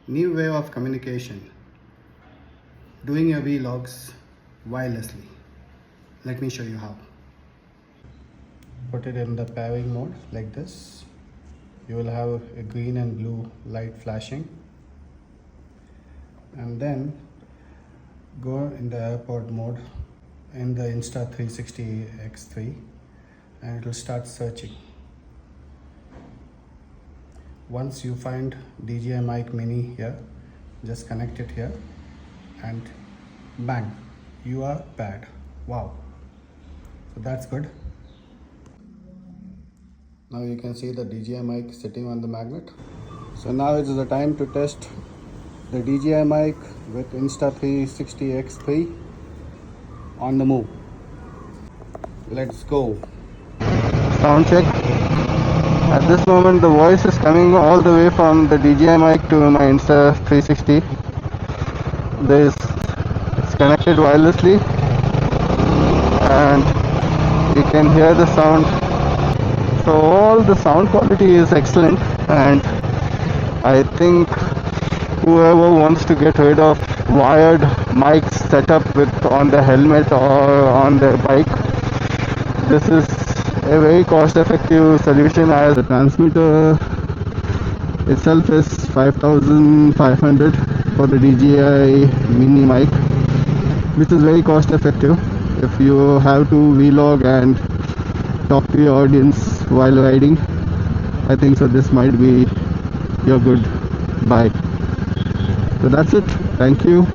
New way of communication, doing your vlogs wirelessly. Let me show you how. Put it in the pairing mode like this. You will have a green and blue light flashing, and then go in the airport mode in the Insta 360x3, and it will start searching. Once you find DJI mic mini here, just connect it here and bang, you are paired. Wow, so that's good. Now you can see the DJI mic sitting on the magnet. So now it is the time to test the DJI mic with Insta 360x3 on the move. Let's go. Sound check. At this moment the voice is coming all the way from the DJI mic to my Insta 360. It's connected wirelessly and you can hear the sound. So all the sound quality is excellent, and I think whoever wants to get rid of wired mics set up on the helmet or on their bike, this is a very cost-effective solution, as the transmitter itself is 5,500 for the DJI mini mic, which is very cost-effective if you have to vlog and talk to your audience while riding. I think so this might be your good buy. So that's it. Thank you.